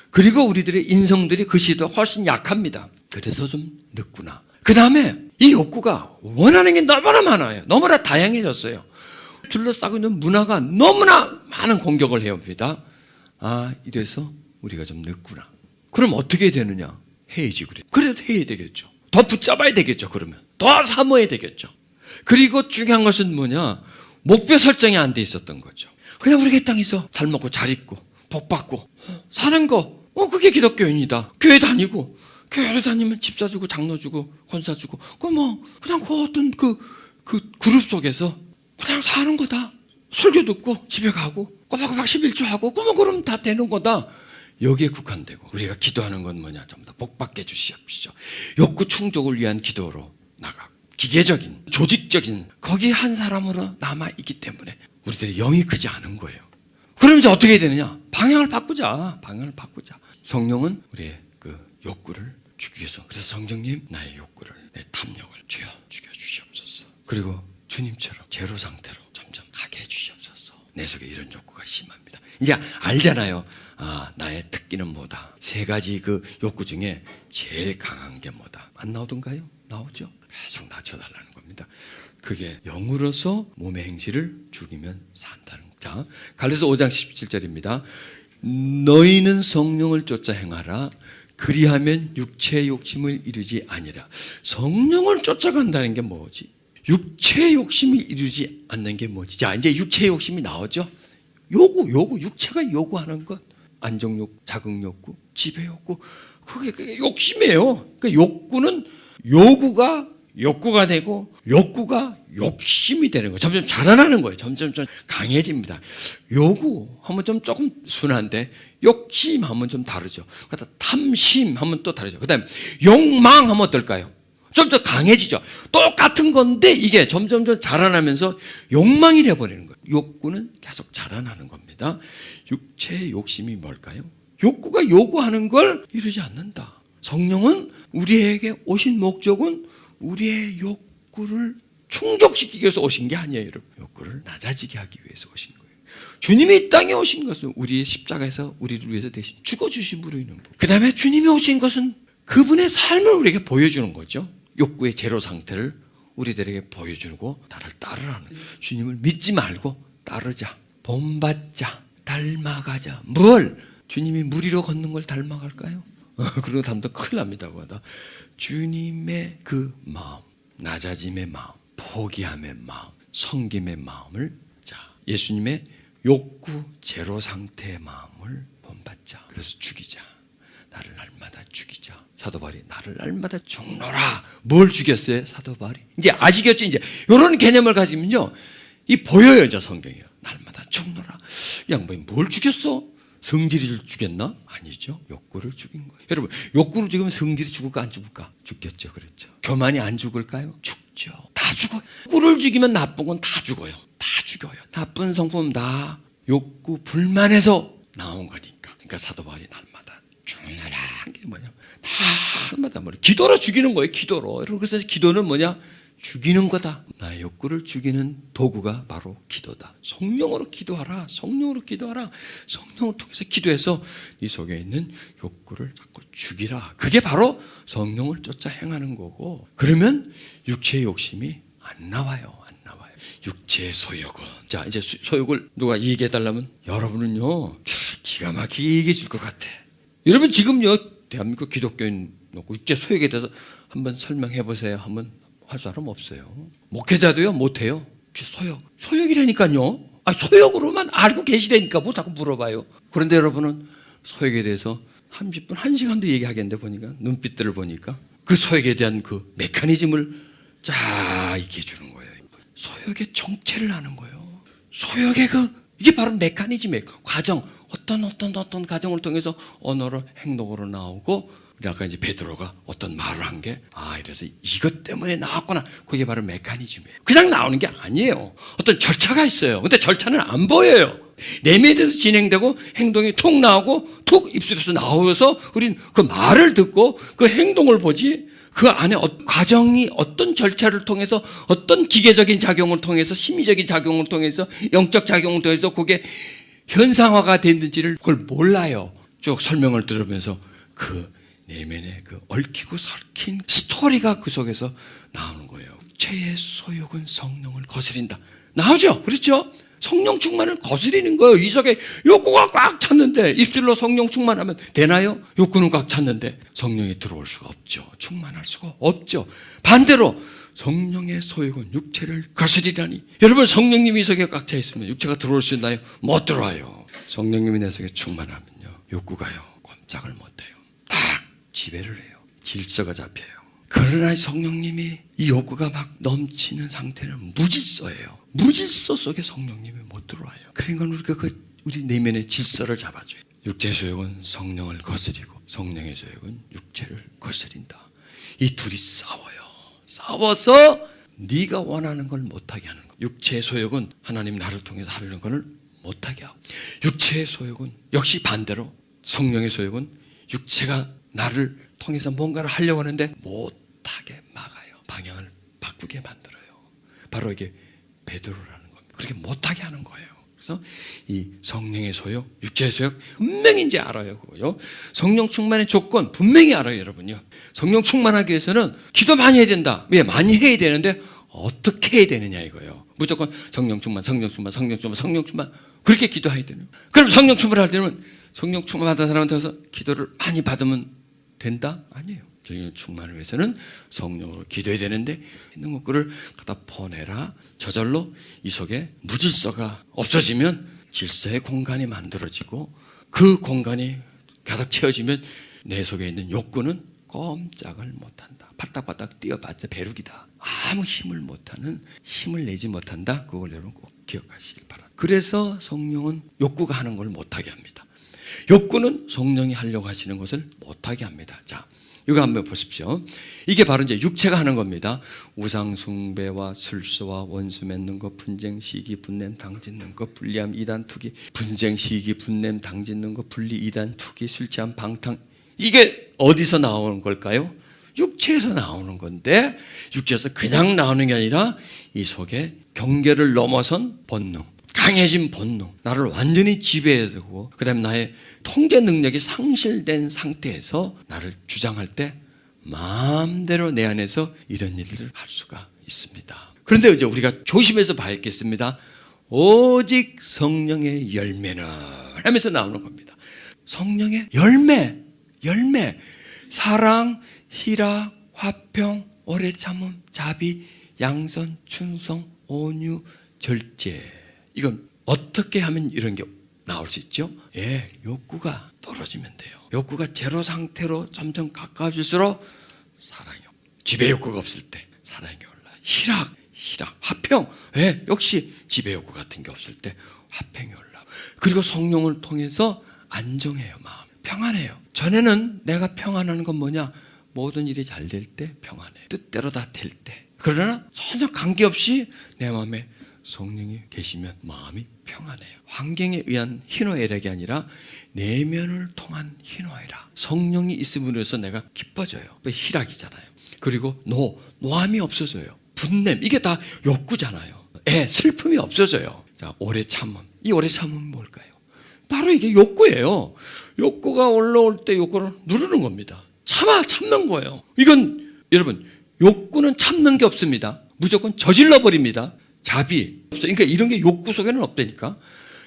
그리고 우리들의 인성들이 그 시대보다 훨씬 약합니다. 그래서 좀 늦구나. 그 다음에 이 욕구가 원하는 게 너무나 많아요. 너무나 다양해졌어요. 둘러싸고 있는 문화가 너무나 많은 공격을 해옵니다. 이래서 우리가 좀 늦구나. 그럼 어떻게 되느냐? 해야지 그래. 그래도 해야 되겠죠. 더 붙잡아야 되겠죠. 그러면 더 사모해야 되겠죠. 그리고 중요한 것은 뭐냐? 목표 설정이 안 돼 있었던 거죠. 그냥 우리가 이 땅에서 잘 먹고 잘 입고 복 받고 사는 거, 그게 기독교인이다. 교회 다니고, 교회를 다니면 집 사주고 장로 주고 권사 주고, 그냥 그 어떤 그 그룹 속에서 그냥 사는 거다. 설교 듣고 집에 가고 꼬박꼬박 11조 하고 그럼 다 되는 거다. 여기에 국한되고, 우리가 기도하는 건 뭐냐? 전부 다 복 받게 해주시옵시죠. 욕구 충족을 위한 기도로 나가고, 기계적인, 조직적인 거기 한 사람으로 남아있기 때문에 우리들의 영이 크지 않은 거예요. 그럼 이제 어떻게 해야 되느냐? 방향을 바꾸자. 성령은 우리의 그 욕구를 죽이기 위해서, 그래서 성령님, 나의 욕구를, 내 탐욕을 주여 죽여주시옵소서. 그리고 주님처럼 제로 상태로 점점 가게 해주시옵소서. 내 속에 이런 욕구가 심합니다. 이제 알잖아요. 나의 특기는 뭐다. 세 가지 그 욕구 중에 제일 강한 게 뭐다. 안 나오던가요? 나오죠. 계속 낮춰달라는 겁니다. 그게 영으로서 몸의 행실을 죽이면 산다는 거. 자, 갈라디아서 5장 17절입니다. 너희는 성령을 쫓아 행하라. 그리하면 육체의 욕심을 이루지 아니라. 성령을 쫓아간다는 게 뭐지? 육체의 욕심이 이루지 않는 게 뭐지? 자, 이제 육체의 욕심이 나오죠. 요구, 육체가 요구하는 것. 안정욕, 자극욕구, 지배욕구. 그게 욕심이에요. 그러니까 욕구는 요구가 욕구가 되고 욕구가 욕심이 되는 거예요. 점점 자라나는 거예요. 점점 강해집니다. 요구하면 좀 조금 순한데 욕심하면 좀 다르죠. 그다음 탐심하면 또 다르죠. 그다음에 욕망하면 어떨까요? 좀 더 강해지죠. 똑같은 건데 이게 점점 자라나면서 욕망이 되어버리는 거예요. 욕구는 계속 자라나는 겁니다. 육체의 욕심이 뭘까요? 욕구가 요구하는 걸 이루지 않는다. 성령은 우리에게 오신 목적은 우리의 욕구를 충족시키기 위해서 오신 게 아니에요, 여러분. 욕구를 낮아지게 하기 위해서 오신 거예요. 주님이 이 땅에 오신 것은 우리의 십자가에서 우리를 위해서 대신 죽어주심으로 있는 거. 그 다음에 주님이 오신 것은 그분의 삶을 우리에게 보여주는 거죠. 욕구의 제로 상태를 우리들에게 보여주고 나를 따르라는. 주님을 믿지 말고 따르자, 본받자, 닮아가자. 뭘? 주님이 물 위로 걷는 걸 닮아갈까요? 그러고 닮으면 큰일 납니다. 주님의 그 마음, 낮아짐의 마음, 포기함의 마음, 섬김의 마음을, 자, 예수님의 욕구 제로 상태의 마음을 본받자. 그래서 죽이자. 나를 날마다 죽이자. 사도 바울이 나를 날마다 죽노라. 뭘 죽였어요? 사도 바울이. 이제 아시겠죠? 이제 이런 개념을 가지면요, 이 보여요. 이제 성경이요. 날마다 죽노라. 이 양반이 뭘 죽였어? 성질을 죽였나? 아니죠. 욕구를 죽인 거예요. 여러분, 욕구를 죽이면 성질이 죽을까 안 죽을까? 죽겠죠. 그랬죠. 교만이 안 죽을까요? 죽죠. 다 죽어요. 욕구를 죽이면 나쁜 건 다 죽어요. 다 죽어요. 나쁜 성품은 다 욕구 불만에서 나온 거니까. 그러니까 사도 바울이 날마다 죽노라 한 게 뭐냐? 날마다 뭐냐? 기도로 죽이는 거예요. 기도로. 여러분, 그래서 기도는 뭐냐? 죽이는 거다. 나의 욕구를 죽이는 도구가 바로 기도다. 성령으로 기도하라. 성령으로 기도하라. 성령을 통해서 기도해서 이 속에 있는 욕구를 자꾸 죽이라. 그게 바로 성령을 쫓아 행하는 거고, 그러면 육체의 욕심이 안 나와요. 안 나와요. 육체의 소욕은, 자, 이제 소욕을 누가 얘기해 달라면 여러분은요, 기가 막히게 얘기해 줄 것 같아. 여러분 지금요, 대한민국 기독교인 놓고 육체 소욕에 대해서 한번 설명해 보세요. 한번 할 사람 없어요. 목회자도요 못해요. 소욕이라니까요. 소욕으로만 알고 계시다니까 뭐 자꾸 물어봐요. 그런데 여러분은 소욕에 대해서 30분, 1시간도 얘기하겠는데 보니까 눈빛들을 보니까 그 소욕에 대한 그 메커니즘을 쫙 얘기해 주는 거예요. 소욕의 정체를 아는 거예요. 소욕의 이게 바로 메커니즘이에요. 과정, 어떤 과정을 통해서 언어로 행동으로 나오고, 아까 이제 베드로가 어떤 말을 한 게, 이래서 이것 때문에 나왔구나. 그게 바로 메커니즘이에요. 그냥 나오는 게 아니에요. 어떤 절차가 있어요. 근데 절차는 안 보여요. 내면에서 진행되고 행동이 툭 나오고 툭 입술에서 나오면서 우린 그 말을 듣고 그 행동을 보지, 그 안에 과정이 어떤 절차를 통해서, 어떤 기계적인 작용을 통해서, 심리적인 작용을 통해서, 영적 작용을 통해서 그게 현상화가 됐는지를 그걸 몰라요. 쭉 설명을 들으면서 그 내면에 그 얽히고 설킨 스토리가 그 속에서 나오는 거예요. 죄의 소욕은 성령을 거스린다. 나오죠? 그렇죠? 성령 충만을 거스리는 거예요. 이 속에 욕구가 꽉 찼는데 입술로 성령 충만하면 되나요? 욕구는 꽉 찼는데 성령이 들어올 수가 없죠. 충만할 수가 없죠. 반대로 성령의 소욕은 육체를 거스리라니. 여러분, 성령님이 이 속에 꽉 차 있으면 육체가 들어올 수 있나요? 못 들어와요. 성령님이 내 속에 충만하면요, 욕구가요 꼼짝을 못해요. 딱 지배를 해요. 질서가 잡혀요. 그러나 성령님이 이 욕구가 막 넘치는 상태는 무질서예요. 무질서 속에 성령님이 못 들어와요. 그러니까 우리가 우리 내면의 질서를 잡아줘요. 육체 소욕은 성령을 거스리고 성령의 소욕은 육체를 거스린다. 이 둘이 싸워요. 싸워서 네가 원하는 걸 못하게 하는 거예요. 육체의 소욕은 하나님 나를 통해서 하려는 걸 못하게 하고, 육체의 소욕은 역시 반대로 성령의 소욕은 육체가 나를 통해서 뭔가를 하려고 하는데 못하게 막아요. 방향을 바꾸게 만들어요. 바로 이게 베드로라는 겁니다. 그렇게 못하게 하는 거예요. 그래서 이 성령의 소욕, 육체의 소욕 분명히 이제 알아요. 그거요. 성령 충만의 조건 분명히 알아요, 여러분요. 성령 충만하기 위해서는 기도 많이 해야 된다. 왜? 많이 해야 되는데 어떻게 해야 되느냐 이거예요. 무조건 성령 충만, 성령 충만, 성령 충만, 성령 충만 그렇게 기도해야 되는. 그럼 성령 충만을 할 때는 성령 충만 받은 사람한테 가서 기도를 많이 받으면 된다? 아니에요. 성령 충만을 위해서는 성령으로 기도해야 되는데 있는 것들을 갖다 퍼내라. 저절로 이 속에 무질서가 없어지면 질서의 공간이 만들어지고, 그 공간이 가득 채워지면 내 속에 있는 욕구는 꼼짝을 못한다. 바닥바닥 뛰어봤자 벼룩이다. 아무 힘을 못하는, 힘을 내지 못한다. 그걸 여러분 꼭 기억하시길 바랍니다. 그래서 성령은 욕구가 하는 걸 못하게 합니다. 욕구는 성령이 하려고 하시는 것을 못하게 합니다. 자, 이거 한번 보십시오. 이게 바로 이제 육체가 하는 겁니다. 우상 숭배와 술수와 원수 맺는 것, 분쟁, 시기, 분냄, 당짓는 것, 불리함, 이단, 투기. 분쟁, 시기, 분냄, 당짓는 것, 분리, 이단, 투기, 술 취함, 방탕. 이게 어디서 나오는 걸까요? 육체에서 나오는 건데, 육체에서 그냥 나오는 게 아니라 이 속에 경계를 넘어선 본능, 강해진 본능, 나를 완전히 지배해두고 그다음에 나의 통제 능력이 상실된 상태에서 나를 주장할 때 마음대로 내 안에서 이런 일들을 할 수가 있습니다. 그런데 이제 우리가 조심해서 봐야겠습니다. 오직 성령의 열매는 하면서 나오는 겁니다. 성령의 열매, 사랑, 희락, 화평, 오래 참음, 자비, 양선, 충성, 온유, 절제. 이건 어떻게 하면 이런 게 나올 수 있죠? 예, 욕구가 떨어지면 돼요. 욕구가 제로 상태로 점점 가까워질수록 사랑이 없고, 지배 욕구가 없을 때 사랑이 올라요. 희락, 화평. 예, 역시 지배 욕구 같은 게 없을 때 화평이 올라요. 그리고 성령을 통해서 안정해요. 마음 평안해요. 전에는 내가 평안한 건 뭐냐? 모든 일이 잘 될 때 평안해요. 뜻대로 다 될 때. 그러나 전혀 관계없이 내 마음에 성령이 계시면 마음이 평안해요. 환경에 의한 희노애락이 아니라 내면을 통한 희노애락. 성령이 있음으로 해서 내가 기뻐져요. 희락이잖아요. 그리고 노함이 없어져요. 분냄, 이게 다 욕구잖아요. 슬픔이 없어져요. 자, 오래 참음. 이 오래 참음은 뭘까요? 바로 이게 욕구예요. 욕구가 올라올 때 욕구를 누르는 겁니다. 참는 거예요. 이건 여러분, 욕구는 참는 게 없습니다. 무조건 저질러 버립니다. 자비. 그러니까 이런 게 욕구 속에는 없다니까.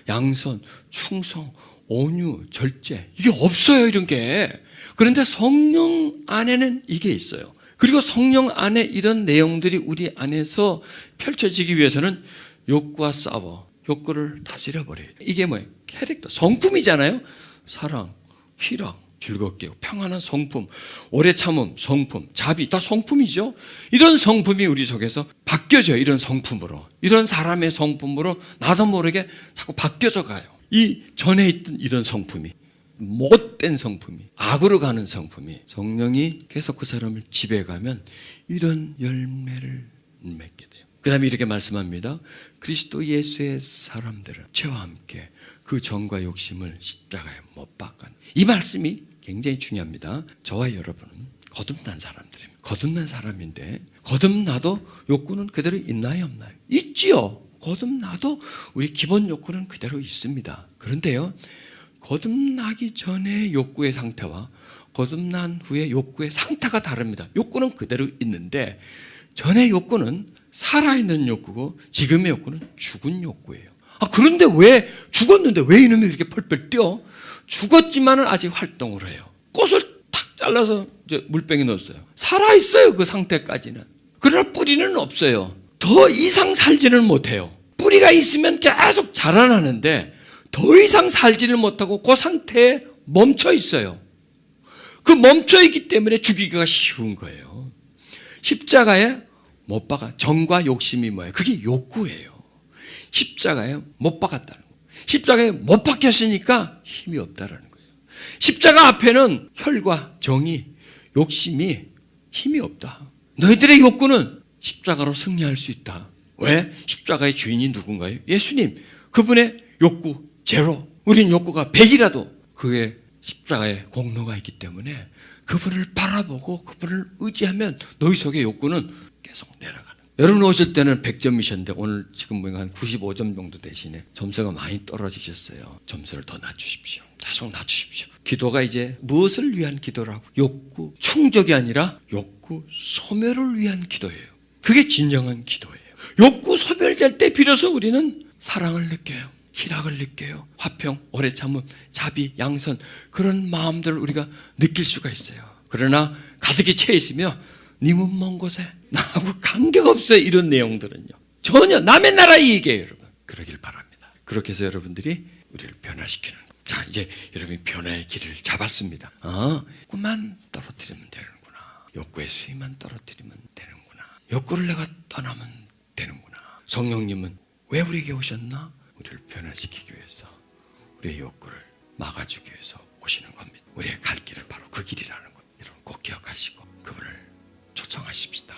양선, 충성, 온유, 절제. 이게 없어요, 이런 게. 그런데 성령 안에는 이게 있어요. 그리고 성령 안에 이런 내용들이 우리 안에서 펼쳐지기 위해서는 욕구와 싸워. 욕구를 다스려 버려요. 이게 뭐예요? 캐릭터, 성품이잖아요. 사랑, 희락, 즐겁게 평안한 성품, 오래 참음, 성품, 자비, 다 성품이죠. 이런 성품이 우리 속에서 바뀌어져요. 이런 성품으로, 이런 사람의 성품으로 나도 모르게 자꾸 바뀌어져 가요. 이 전에 있던 이런 성품이, 못된 성품이, 악으로 가는 성품이, 성령이 계속 그 사람을 지배해가면 이런 열매를 맺게 돼요. 그 다음에 이렇게 말씀합니다. 그리스도 예수의 사람들은 죄와 함께 그 정과 욕심을 십자가에 못 박은. 이 말씀이 굉장히 중요합니다. 저와 여러분은 거듭난 사람들입니다. 거듭난 사람인데 거듭나도 욕구는 그대로 있나요, 없나요? 있지요. 거듭나도 우리 기본 욕구는 그대로 있습니다. 그런데요, 거듭나기 전의 욕구의 상태와 거듭난 후의 욕구의 상태가 다릅니다. 욕구는 그대로 있는데 전의 욕구는 살아있는 욕구고 지금의 욕구는 죽은 욕구예요. 그런데 왜 죽었는데 왜 이놈이 그렇게 펄펄 뛰어? 죽었지만은 아직 활동을 해요. 꽃을 탁 잘라서 이제 물병에 넣었어요. 살아있어요, 그 상태까지는. 그러나 뿌리는 없어요. 더 이상 살지는 못해요. 뿌리가 있으면 계속 자라나는데 더 이상 살지는 못하고 그 상태에 멈춰 있어요. 그 멈춰 있기 때문에 죽이기가 쉬운 거예요. 십자가에 못 박아. 정과 욕심이 뭐예요? 그게 욕구예요. 십자가에 못 박았다는 거예요. 십자가에 못 박혔으니까 힘이 없다라는 거예요. 십자가 앞에는 혈과 정의, 욕심이 힘이 없다. 너희들의 욕구는 십자가로 승리할 수 있다. 왜? 십자가의 주인이 누군가요? 예수님. 그분의 욕구 제로. 우린 욕구가 100이라도 그의 십자가에 공로가 있기 때문에 그분을 바라보고 그분을 의지하면 너희 속의 욕구는 계속 내려가는. 여러분 오실 때는 100점이셨는데 오늘 지금 보니까 한 95점 정도 되시네. 점수가 많이 떨어지셨어요. 점수를 더 낮추십시오. 계속 낮추십시오. 기도가 이제 무엇을 위한 기도라고? 욕구 충족이 아니라 욕구 소멸을 위한 기도예요. 그게 진정한 기도예요. 욕구 소멸될 때 비로소 우리는 사랑을 느껴요. 희락을 느껴요. 화평, 오래 참음, 자비, 양선, 그런 마음들을 우리가 느낄 수가 있어요. 그러나 가득히 채 있으며 님은 먼 곳에 나하고 관계없어요. 이런 내용들은요. 전혀 남의 나라 얘기예요, 여러분. 그러길 바랍니다. 그렇게 해서 여러분들이 우리를 변화시키는 거예요. 자, 이제 여러분이 변화의 길을 잡았습니다. 그만 떨어뜨리면 되는 거예요. 욕구의 수위만 떨어뜨리면 되는구나. 욕구를 내가 떠나면 되는구나. 성령님은 왜 우리에게 오셨나? 우리를 변화시키기 위해서, 우리의 욕구를 막아주기 위해서 오시는 겁니다. 우리의 갈 길은 바로 그 길이라는 것, 여러분 꼭 기억하시고 그분을 초청하십시다.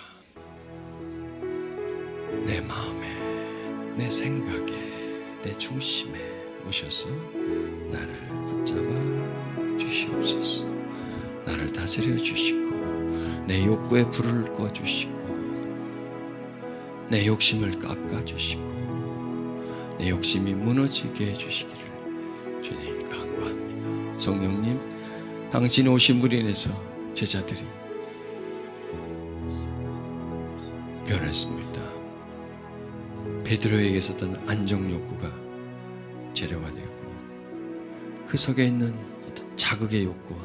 내 마음에, 내 생각에, 내 중심에 오셔서 나를 붙잡아 주시옵소서. 나를 다스려 주시고 내 욕구에 불을 꺼 주시고 내 욕심을 깎아 주시고 내 욕심이 무너지게 해주시기를 주님 간구합니다. 성령님, 당신 오심으로 인해서 제자들이 변했습니다. 베드로에게 있었던 안정 욕구가 제로가 되고 그 속에 있는 어떤 자극의 욕구와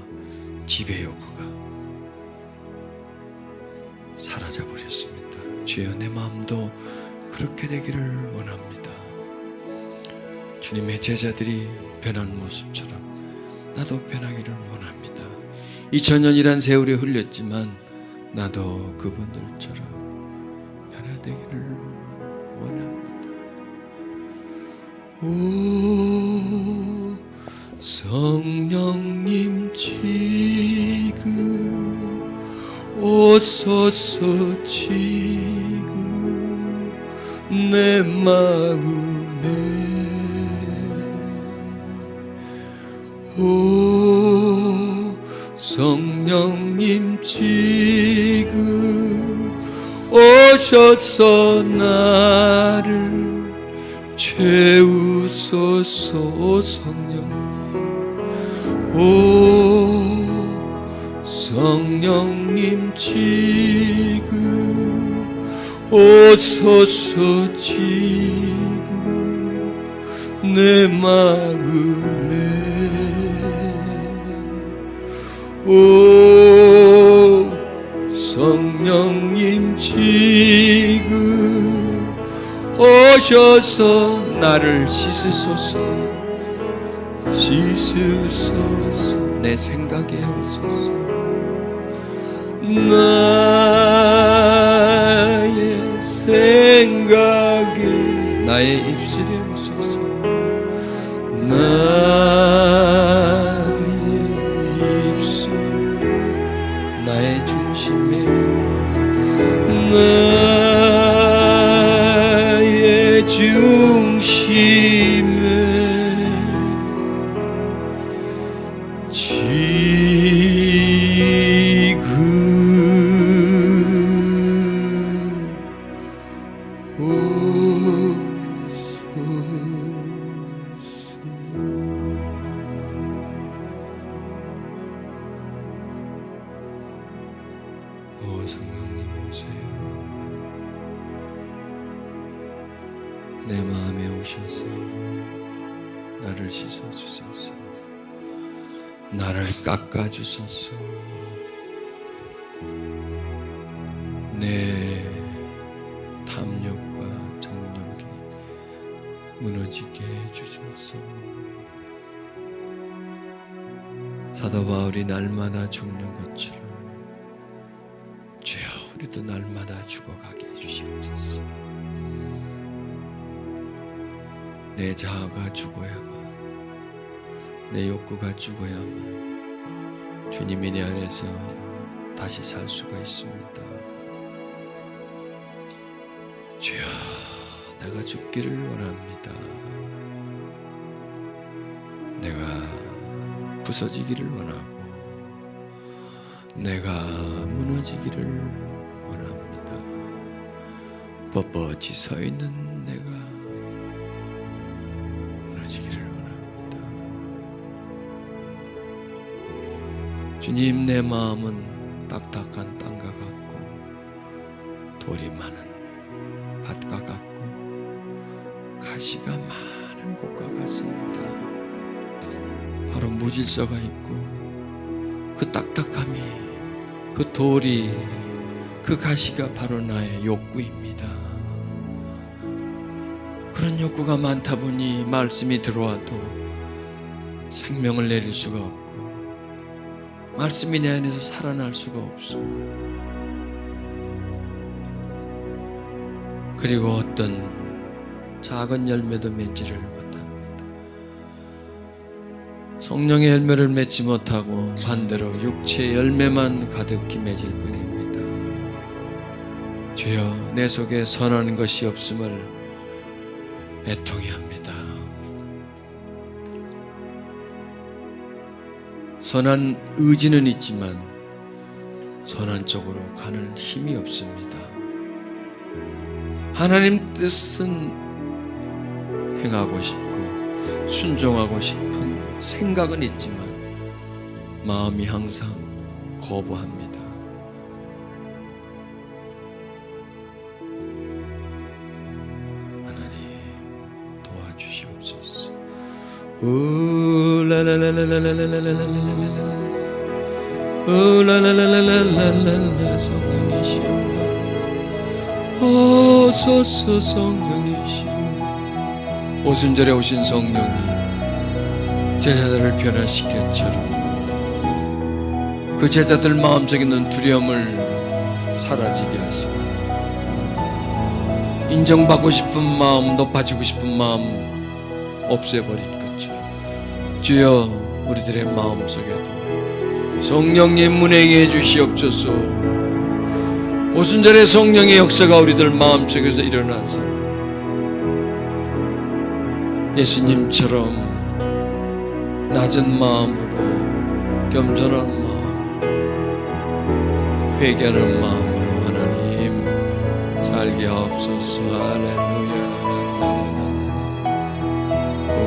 지배 욕구가 사라져 버렸습니다. 주여, 내 마음도 그렇게 되기를 원합니다. 주님의 제자들이 변한 모습처럼 나도 변하기를 원합니다. 2000년이란 세월이 흘렸지만 나도 그분들처럼 변화되기를 원합니다. 오 성령님, 지금 오소서. 지금 내 마음에 오 성령님, 지금 오셔서 나를 채우소서. 성령님, 오 성령님, 지금 오소서. 지금 내 마음에 오 성령님, 지금 오셔서 나를 씻으소서. 씻으소서. 내 생각에 오소서. 나의 생각에, 나의 입술에 오소서. 나의 입술, 나의 중심에, 나의 중심에 오 성령님 오세요. 내 마음에 오셔서 나를 씻어주소서. 나를 깎아주소서. 내 탐욕과 정욕이 무너지게 해주소서. 사도 바울이 날마다 죽는 것처럼 주여, 우리도 날마다 죽어가게 해주시옵소서. 내 자아가 죽어야만, 내 욕구가 죽어야만 주님이 내 안에서 다시 살 수가 있습니다. 주여, 내가 죽기를 원합니다. 내가 부서지기를 원하고 내가 무너지기를 원합니다. 뻣뻣이 서 있는 내가 무너지기를 원합니다. 주님, 내 마음은 딱딱한 땅과 같고 돌이 많은 밭과 같고 가시가 많은 곳과 같습니다. 바로 무질서가 있고 그 딱딱함이, 그 돌이, 그 가시가 바로 나의 욕구입니다. 그런 욕구가 많다 보니 말씀이 들어와도 생명을 내릴 수가 없고 말씀이 내 안에서 살아날 수가 없어. 그리고 어떤 작은 열매도 맺지를 못합니다. 성령의 열매를 맺지 못하고 반대로 육체의 열매만 가득히 맺을 뿐입니다. 주여, 내 속에 선한 것이 없음을 애통해 합니다. 선한 의지는 있지만 선한 쪽으로 가는 힘이 없습니다. 하나님 뜻은 행하고 싶고 순종하고 싶은 생각은 있지만 마음이 항상 거부합니다. 하나님 도와주시옵소서. 성령이시여, 오소서 성령이시여. 오순절에 오신 성령이 제자들을 변화시켰처럼 그 제자들 마음속에 있는 두려움을 사라지게 하시고 인정받고 싶은 마음, 높아지고 싶은 마음 없애버린 것처럼 주여, 우리들의 마음속에도 성령님 문행해 주시옵소서. 오순절의 성령의 역사가 우리들 마음속에서 일어나서 예수님처럼 낮은 마음으로, 겸손한 마음으로, 회개하는 마음으로 하나님 살게 하옵소서. 할렐루야. 오